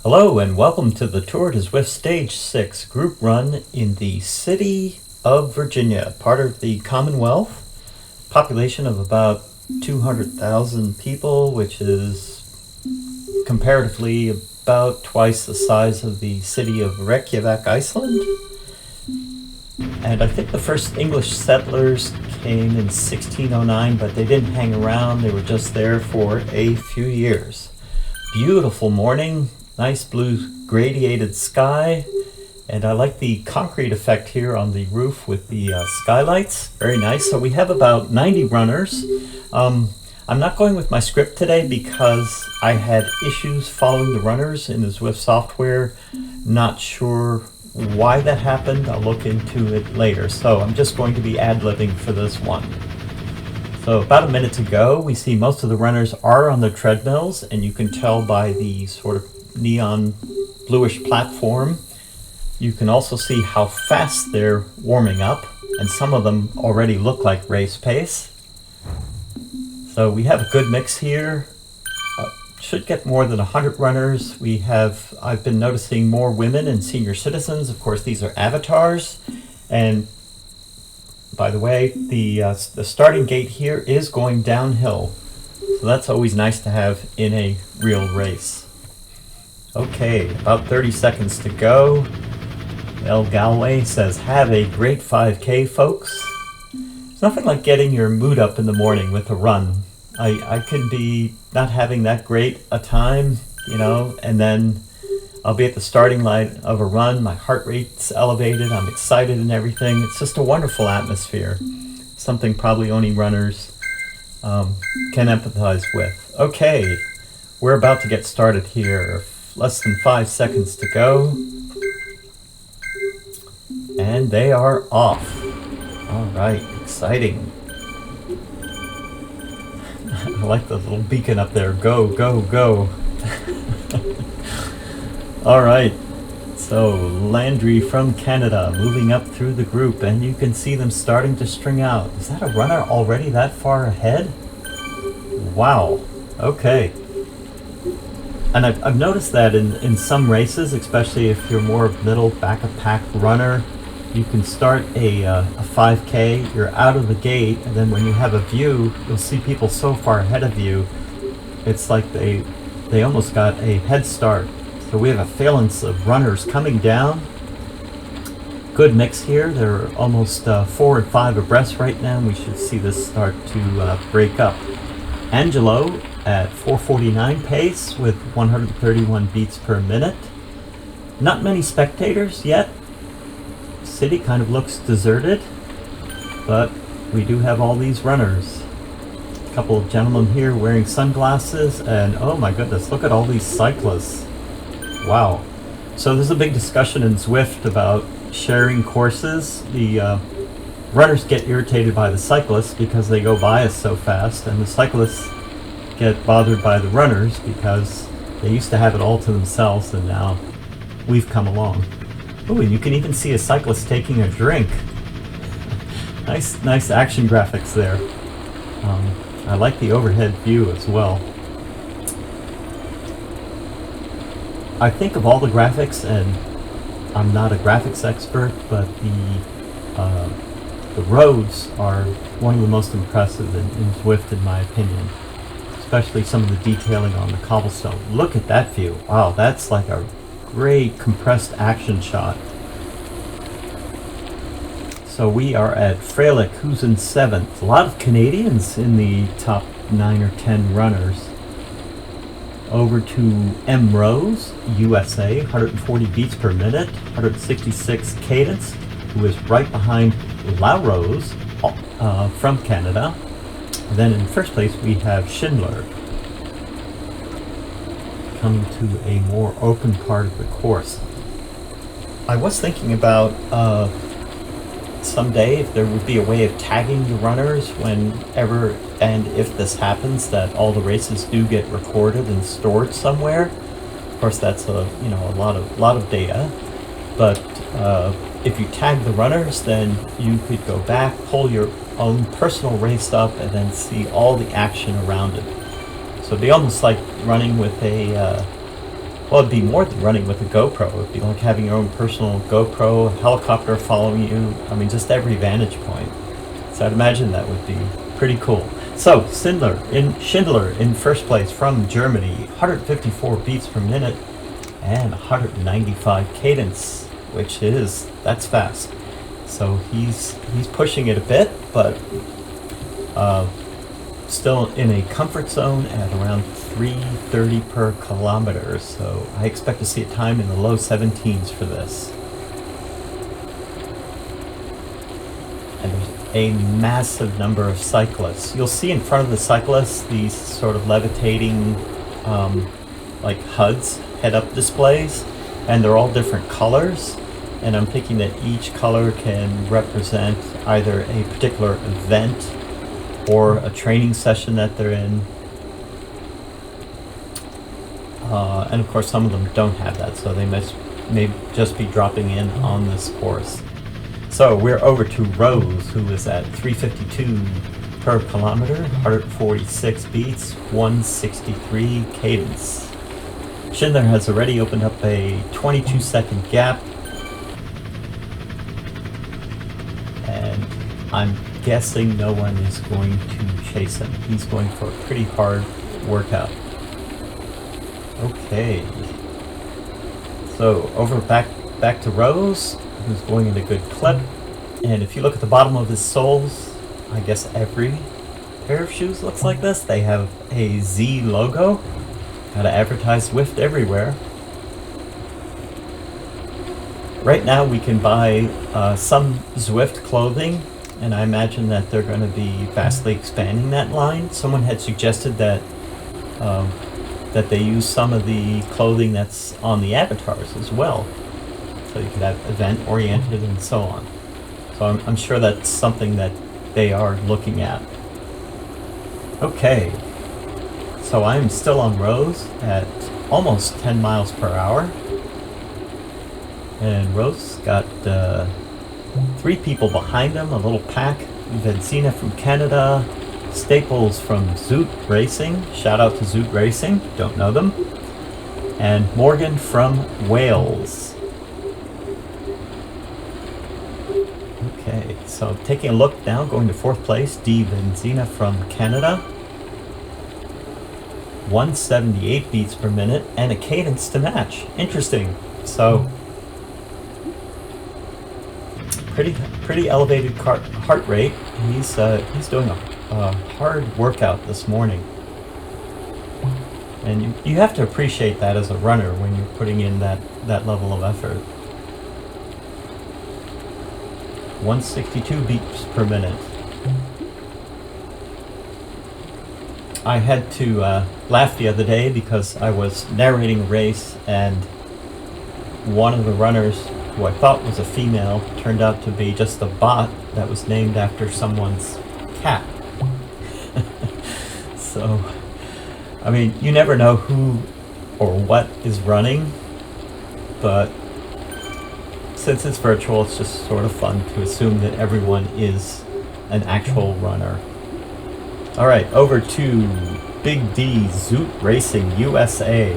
Hello and welcome to the Tour to Zwift Stage 6 group run in the city of Virginia, part of the Commonwealth, population of about 200,000 people, which is comparatively about twice the size of the city of Reykjavik, Iceland. And I think the first English settlers came in 1609, but they didn't hang around, they were just there for a few years. Beautiful morning. Nice blue gradiated sky, and I like the concrete effect here on the roof with the skylights. Very nice. So we have about 90 runners. I'm not going with my script today because I had issues following the runners in the Zwift software. Not sure why that happened. I'll look into it later. So I'm just going to be ad-libbing for this one. So about a minute to go, we see most of the runners are on the treadmills, and you can tell by the sort of neon bluish platform. You can also see how fast they're warming up, and some of them already look like race pace. So we have a good mix here. Should get more than 100 runners. I've been noticing more women and senior citizens. Of course, these are avatars. And by the way, the starting gate here is going downhill. So that's always nice to have in a real race. Okay, about 30 seconds to go. El Galway says, have a great 5K, folks. It's nothing like getting your mood up in the morning with a run. I can be not having that great a time, and then I'll be at the starting line of a run. My heart rate's elevated. I'm excited and everything. It's just a wonderful atmosphere. Something probably only runners can empathize with. Okay, we're about to get started here. Less than 5 seconds to go. And they are off. All right, exciting. I like the little beacon up there. Go, go, go. All right. So Landry from Canada moving up through the group, and you can see them starting to string out. Is that a runner already that far ahead? Wow. Okay. And I've noticed that in some races, especially if you're more middle back of pack runner, you can start a 5K, you're out of the gate, and then when you have a view, you'll see people so far ahead of you, it's like they almost got a head start. So we have a phalanx of runners coming down. Good mix here. They're almost 4 and 5 abreast right now, and we should see this start to break up. Angelo at 4:49 pace with 131 beats per minute. Not many spectators yet. City kind of looks deserted, but we do have all these runners. A couple of gentlemen here wearing sunglasses, and oh my goodness, look at all these cyclists. Wow. So there's a big discussion in Zwift about sharing courses. The runners get irritated by the cyclists because they go by us so fast, and the cyclists get bothered by the runners because they used to have it all to themselves, and now we've come along. Oh, and you can even see a cyclist taking a drink. Nice action graphics there. I like the overhead view as well. I think of all the graphics, and I'm not a graphics expert, but the roads are one of the most impressive in Zwift, in my opinion. Especially some of the detailing on the cobblestone. Look at that view. Wow, that's like a great compressed action shot. So we are at Freilich, who's in 7th. A lot of Canadians in the top 9 or 10 runners. Over to M. Rose, USA, 140 beats per minute, 166 cadence, who is right behind La Rose from Canada. And then in first place we have Schindler, coming to a more open part of the course. I was thinking about someday if there would be a way of tagging the runners whenever and if this happens, that all the races do get recorded and stored somewhere. Of course, that's a lot of data, but if you tag the runners, then you could go back, pull your own personal race up, and then see all the action around it. So it'd be almost like running with a Well, it'd be more than running with a GoPro. It'd be like having your own personal GoPro, helicopter following you. I mean, just every vantage point. So I'd imagine that would be pretty cool. So Schindler in first place from Germany, 154 beats per minute and 195 cadence, that's fast. So he's pushing it a bit, but still in a comfort zone at around 3:30 per kilometer. So I expect to see a time in the low 17s for this. And there's a massive number of cyclists. You'll see in front of the cyclists these sort of levitating like HUDs, head-up displays, and they're all different colors. And I'm thinking that each color can represent either a particular event or a training session that they're in. And of course some of them don't have that, so they may just be dropping in on this course. So we're over to Rose, who is at 352 per kilometer, 146 beats, 163 cadence. Schindler has already opened up a 22-second gap, and I'm guessing no one is going to chase him. He's going for a pretty hard workout. Okay, so over back to Rose, who's going in a good clip. And if you look at the bottom of his soles, I guess every pair of shoes looks like this. They have a Z logo. Gotta advertise Zwift everywhere. Right now we can buy some Zwift clothing, and I imagine that they're going to be vastly expanding that line. Someone had suggested that that they use some of the clothing that's on the avatars as well. So you could have event-oriented and so on. So I'm sure that's something that they are looking at. Okay, so I'm still on Rose at almost 10 miles per hour. And Rose got 3 people behind him, a little pack. Benzina from Canada, Staples from Zoot Racing, shout out to Zoot Racing, don't know them, and Morgan from Wales. Okay, so taking a look now, going to 4th place, D. Benzina from Canada, 178 beats per minute and a cadence to match. Interesting. So pretty elevated heart rate. He's doing a hard workout this morning, and you have to appreciate that as a runner when you're putting in that level of effort. 162 beats per minute. I had to laugh the other day because I was narrating a race, and one of the runners, who I thought was a female, turned out to be just a bot that was named after someone's cat. So, I mean, you never know who or what is running, but since it's virtual, it's just sort of fun to assume that everyone is an actual runner. Alright, over to Big D Zoot Racing USA.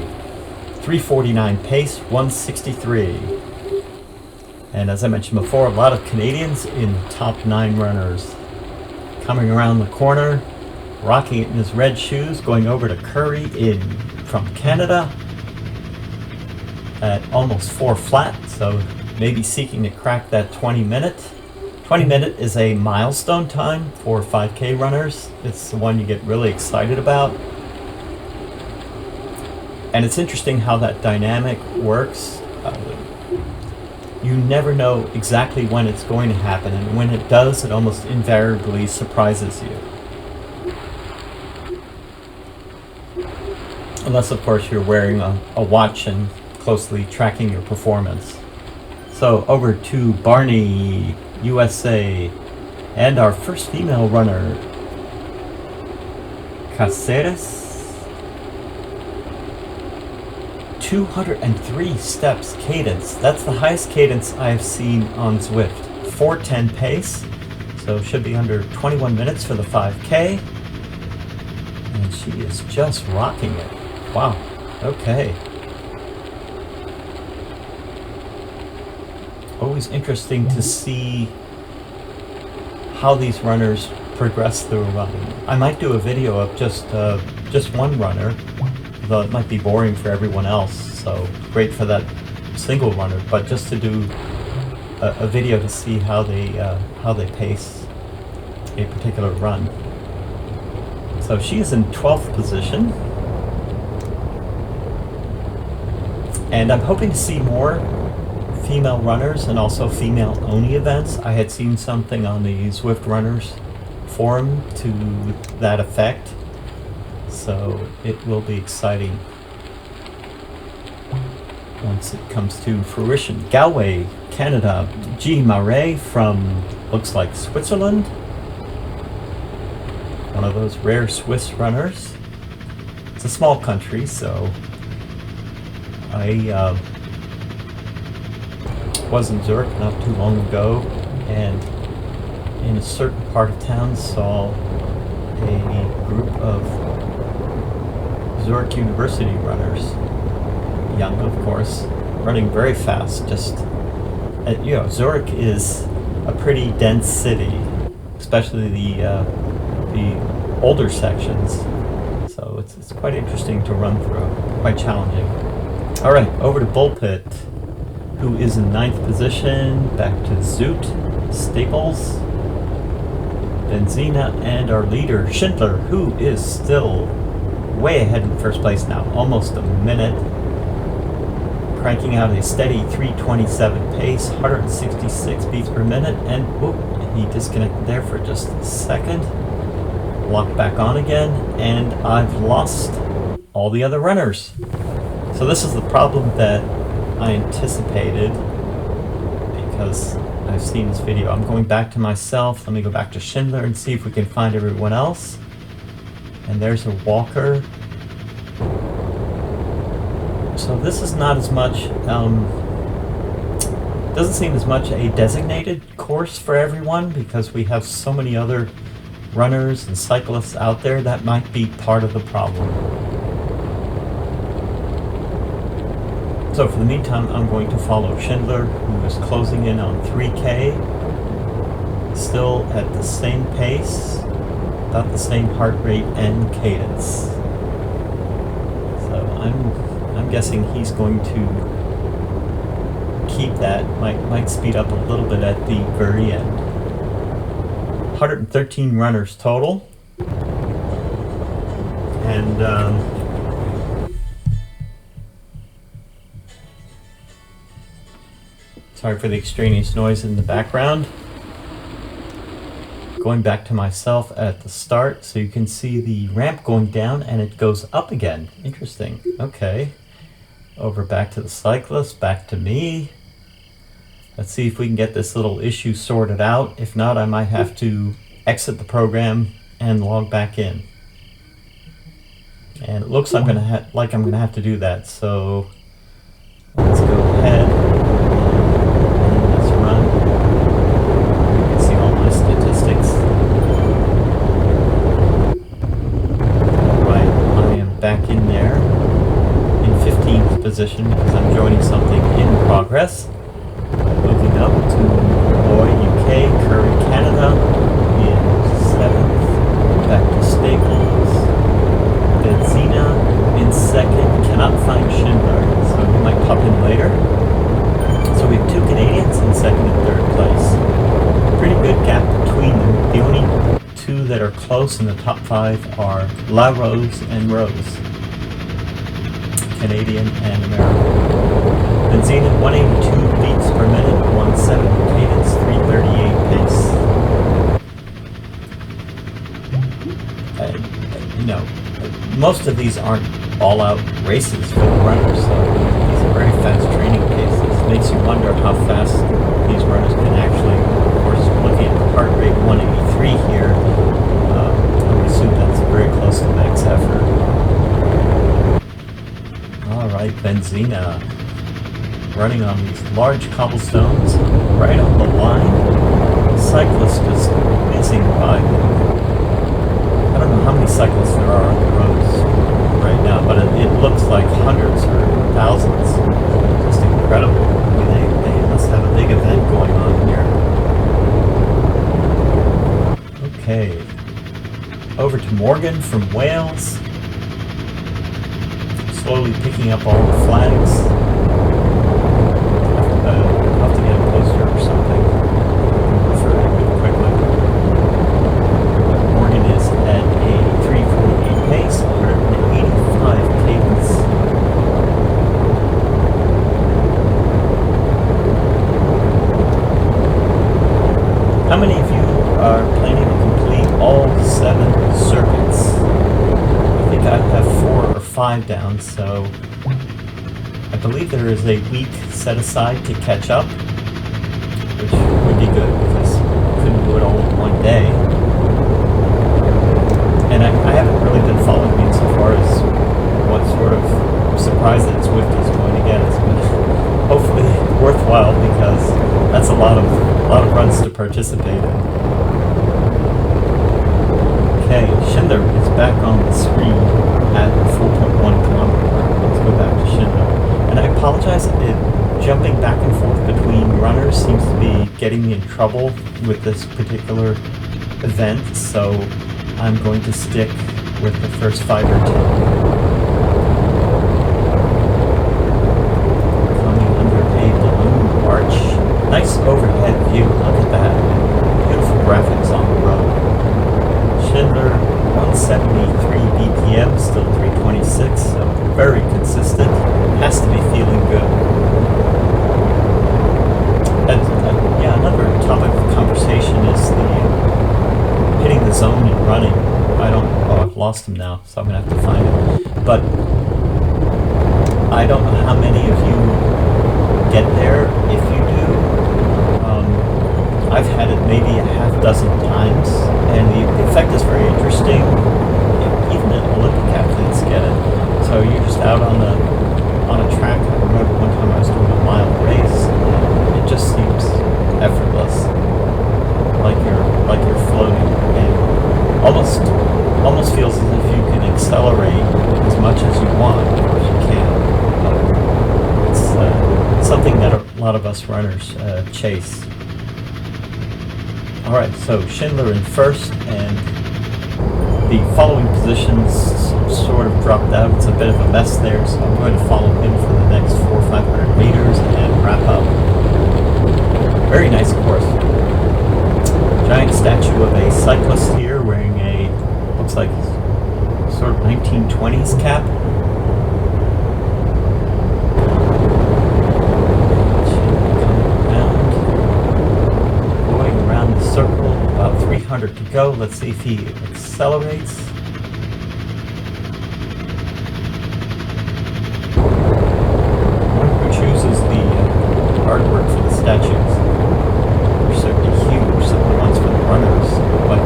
349 pace, 163. And as I mentioned before, a lot of Canadians in the top 9 runners. Coming around the corner, rocking it in his red shoes, going over to Curry from Canada at almost 4 flat, so maybe seeking to crack that 20 minute. 20 minute is a milestone time for 5K runners. It's the one you get really excited about. And it's interesting how that dynamic works. You never know exactly when it's going to happen, and when it does, it almost invariably surprises you. Unless, of course, you're wearing a watch and closely tracking your performance. So over to Barney, USA, and our first female runner, Caceres. 203 steps cadence. That's the highest cadence I've seen on Zwift. 4:10 pace, so should be under 21 minutes for the 5K. And she is just rocking it. Wow, okay. always interesting to see how these runners progress through a run. I might do a video of just one runner, though it might be boring for everyone else, so great for that single runner, but just to do a video to see how they pace a particular run. So she is in 12th position, and I'm hoping to see more female runners and also female only events. I had seen something on the Zwift runners forum to that effect, so it will be exciting once it comes to fruition. Galway, Canada, G. Marais from, looks like Switzerland, one of those rare Swiss runners. It's a small country, so I was in Zurich not too long ago, and in a certain part of town saw a group of Zurich University runners, young of course, running very fast. Just Zurich is a pretty dense city, especially the older sections. So it's quite interesting to run through, quite challenging. All right, over to Bullpit, who is in 9th position. Back to Zoot, Staples, Benzina, and our leader Schindler, who is still way ahead in first place now, almost a minute, cranking out a steady 3:27 pace, 166 beats per minute, and whoop, he disconnected there for just a second. Locked back on again, and I've lost all the other runners. So this is the problem that I anticipated, because I've seen this video. I'm going back to myself. Let me go back to Schindler and see if we can find everyone else. And there's a walker. So this is not as much, doesn't seem as much a designated course for everyone, because we have so many other runners and cyclists out there. That might be part of the problem. So for the meantime, I'm going to follow Schindler, who is closing in on 3K, still at the same pace, about the same heart rate and cadence. So I'm guessing he's going to keep that, might speed up a little bit at the very end. 113 runners total, and sorry for the extraneous noise in the background. Going back to myself at the start, so you can see the ramp going down and it goes up again. Interesting. Okay. Over back to the cyclist, back to me. Let's see if we can get this little issue sorted out. If not, I might have to exit the program and log back in. And it looks I'm gonna have to do that. So let's go ahead and let's run. You can see all my statistics. Alright, I am back in there in 15th position because I'm joining something in progress. Moving up to Boy, UK, Curry, Canada in 7th. Back to Staples. Benzina in 2nd. Cannot find Schindler, so he might pop in later. So we have 2 Canadians in 2nd and 3rd place. Pretty good gap between them. The only 2 that are close in the top 5 are La Rose and Rose. Canadian and American. Benzina 182 beats per minute, 170 cadence, 338 pace. Most of these aren't all-out races for the runners, so these are very fast training paces. Makes you wonder how fast these runners can actually, of course, looking at the heart rate 183 here, I would assume that's very close to max effort. Alright, Benzina, running on these large cobblestones, right on the line. Cyclists just whizzing by them. I don't know how many cyclists there are on the roads right now, but it looks like hundreds or thousands. Just incredible. I mean, they must have a big event Morgan from Wales, slowly picking up all the flags. I'll have to get a poster or something. Refer to it quickly. Morgan is at a 3:48 pace, 185 cadence. How many of you are planning to complete all 7 circuits? I think I have 4 or 5 down, so I believe there is a week set aside to catch up, which would be good because I couldn't do it all in one day. And I haven't really been following insofar as what sort of surprise that Zwift is going to get us, but hopefully worthwhile because that's a lot of runs to participate in. Okay, Schindler is back on the screen at 4.1 kilometer. Let's go back to Schindler. And I apologize, jumping back and forth between runners seems to be getting me in trouble with this particular event, so I'm going to stick with the first 5 or 10. Coming under a balloon arch. Nice overhead view, look at that. Beautiful graphics on the road. Schindler, 173 BPM, still 326, so very consistent. Has to be feeling good. And, yeah, another topic of conversation is the hitting the zone and running. I've lost him now, so I'm going to have to find him. But I don't know how many of you get there. If you do, I've had it maybe a half dozen times, and the effect is very interesting. Even Olympic athletes get it. So you're just out on a track. I remember one time I was doing a mile race, and it just seems effortless, like you're floating, and almost feels as if you can accelerate as much as you want. Of course you can, but it's something that a lot of us runners chase. Alright, so Schindler in first, and the following positions sort of dropped out. It's a bit of a mess there, so I'm going to follow him for the next 400 or 500 meters and wrap up. Very nice course. Giant statue of a cyclist here wearing a, looks like sort of 1920s cap. Circle, about 300 to go. Let's see if he accelerates. One who chooses the artwork for the statues. They're certainly huge. Some of the ones for the runners, like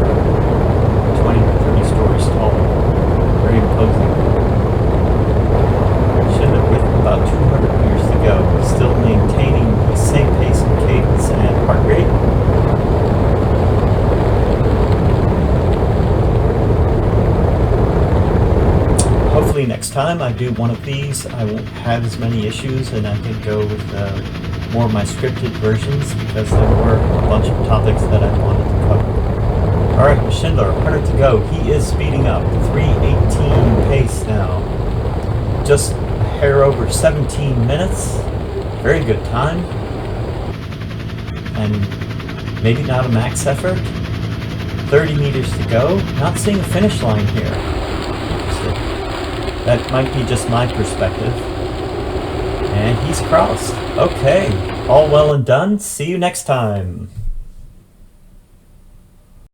20 or 30 stories tall. Very imposing. Schindler with about 200 meters to go. Still maintaining the same pace and cadence and heart rate. Hopefully next time I do one of these, I won't have as many issues and I can go with more of my scripted versions because there were a bunch of topics that I wanted to cover. Alright, Schindler, 100 to go. He is speeding up. 3:18 pace now. Just a hair over 17 minutes. Very good time. And maybe not a max effort. 30 meters to go. Not seeing a finish line here. That might be just my perspective. And he's crossed. Okay, all well and done. See you next time.